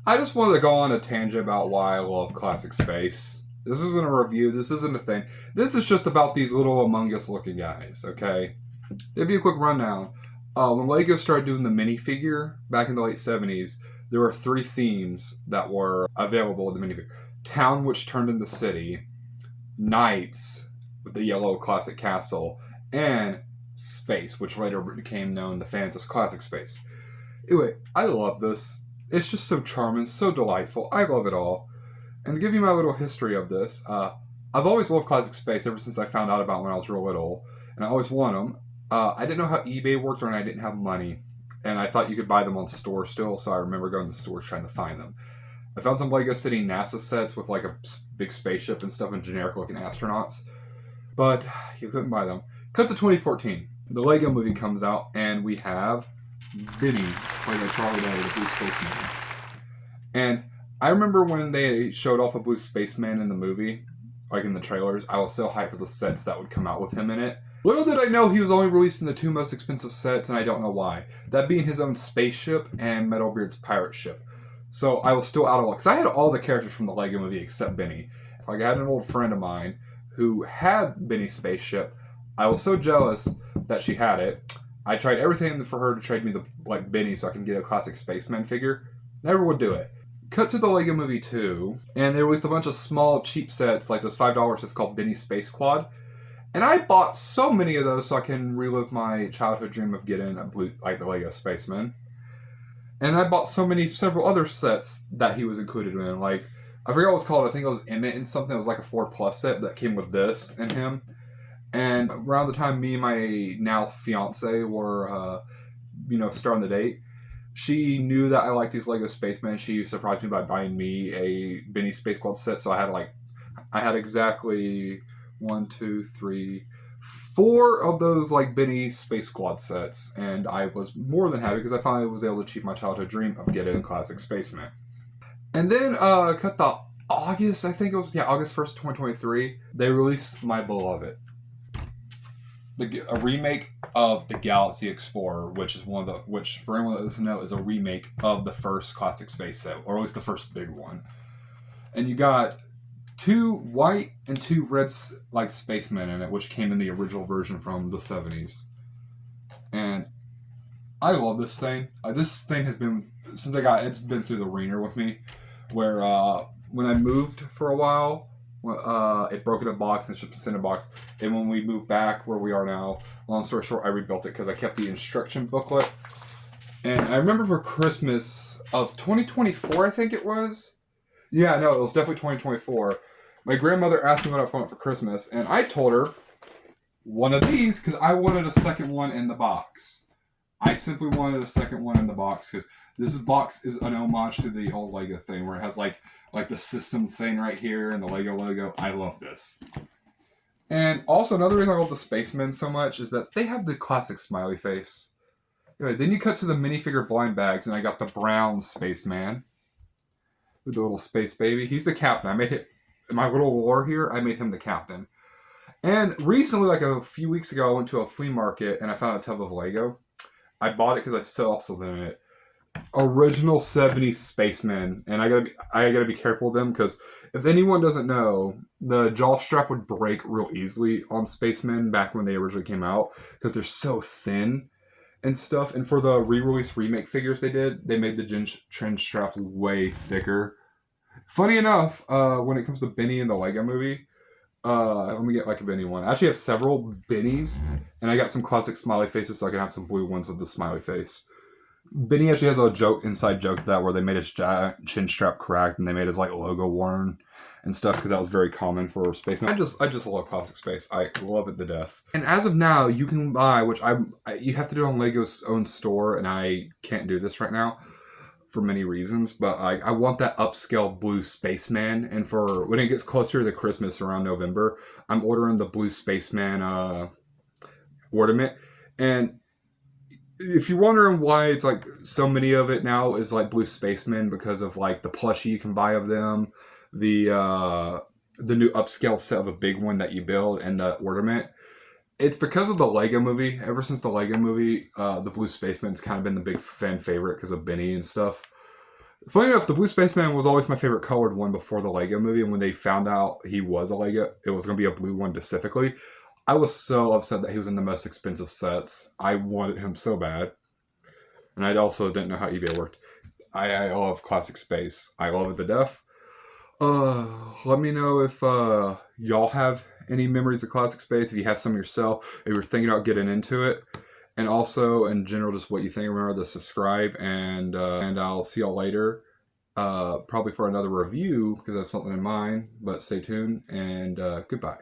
I just wanted to go on a tangent about why I love classic space. This isn't a review. This isn't a thing. This is just about these little Among Us looking guys, okay? Give you a quick rundown. When Lego started doing the minifigure back in the late 70s, there were three themes that were available in the minifigure. Town, which turned into city. Knights, with the yellow classic castle. And space, which later became known to fans as classic space. Anyway, I love this. It's just so charming, so delightful. I love it all. And to give you my little history of this, I've always loved classic space ever since I found out about when I was real little, and I always wanted them. I didn't know how eBay worked, and I didn't have money, and I thought you could buy them on store still. So I remember going to stores trying to find them. I found some Lego City NASA sets with like a big spaceship and stuff and generic looking astronauts, but you couldn't buy them. Cut to 2014. The Lego movie comes out, and we have Benny, played by Charlie Day, the Blue Spaceman. And I remember when they showed off a Blue Spaceman in the movie, like in the trailers, I was so hyped for the sets that would come out with him in it. Little did I know he was only released in the two most expensive sets, and I don't know why. That being his own spaceship and Metalbeard's pirate ship. So I was still out of luck, because I had all the characters from the Lego movie except Benny. Like, I had an old friend of mine who had Benny's spaceship. I was so jealous that she had it. I tried everything for her to trade me the Benny so I can get a classic Spaceman figure. Never would do it. Cut to the Lego Movie 2, and they released a bunch of small, cheap sets, like those $5 sets called Benny Space Quad. And I bought so many of those so I can relive my childhood dream of getting a blue, like the Lego Spaceman. And I bought several other sets that he was included in. Like, I forgot what it was called. I think it was Emmett and something. It was like a 4+ set that came with this and him. And around the time me and my now fiance were, starting the date, she knew that I liked these Lego Spacemen. She surprised me by buying me a Benny Space Quad set. So I had exactly 1, 2, 3, 4 of those Benny Space Squad sets, and I was more than happy because I finally was able to achieve my childhood dream of getting a classic Spaceman. And then cut the August, I think it was August 1st, 2023. They released My Beloved, a remake of the Galaxy Explorer, which for anyone that doesn't know is a remake of the first classic space set, or at least the first big one. And you got 2 white and 2 red spacemen in it, which came in the original version from the 70s. And I love this thing. This thing has been, since it's been through the ringer with me, where when I moved for a while, it broke in a box and shipped in a box. And when we moved back where we are now, long story short, I rebuilt it because I kept the instruction booklet. And I remember for Christmas of 2024, I think it was. Yeah, no, it was definitely 2024. My grandmother asked me what I wanted for Christmas, and I told her one of these because I wanted a second one in the box. I simply wanted a second one in the box because this box is an homage to the old Lego thing where it has like the system thing right here and the Lego logo. I love this. And also another reason I love the Spacemen so much is that they have the classic smiley face. Anyway, then you cut to the minifigure blind bags, and I got the brown Spaceman with the little space baby. He's the captain. I made him, in my little lore here, I made him the captain. And recently, like a few weeks ago, I went to a flea market and I found a tub of Lego. I bought it because I saw in it original 70s spacemen, and I gotta be careful with them because if anyone doesn't know, the jaw strap would break real easily on spacemen back when they originally came out because they're so thin and stuff. And for the re-release remake figures they made the chin strap way thicker. Funny enough, when it comes to Benny in the Lego movie, let me get a Benny one. I actually have several Bennies, and I got some classic smiley faces so I can have some blue ones with the smiley face. Benny actually has a inside joke to that where they made his chin strap cracked and they made his logo worn and stuff because that was very common for spacemen. I just love classic space. I love it to death. And as of now, you can buy, which you have to do on Lego's own store, and I can't do this right now for many reasons, but I want that upscale blue spaceman, and for when it gets closer to Christmas around November, I'm ordering the blue spaceman ornament. And if you're wondering why it's so many of it now is blue spacemen because of the plushie you can buy of them, the new upscale set of a big one that you build, and the ornament. It's because of the Lego movie. Ever since the Lego movie, the blue spaceman's kind of been the big fan favorite because of Benny and stuff. Funny enough, the Blue Spaceman was always my favorite colored one before the Lego movie, and when they found out he was a Lego, it was going to be a blue one specifically. I was so upset that he was in the most expensive sets. I wanted him so bad, and I also didn't know how eBay worked. I love classic space. I love it to death. Let me know if y'all have any memories of classic space. If you have some yourself, if you're thinking about getting into it, and also in general, just what you think. Remember to subscribe, and I'll see y'all later. Probably for another review because I have something in mind. But stay tuned and goodbye.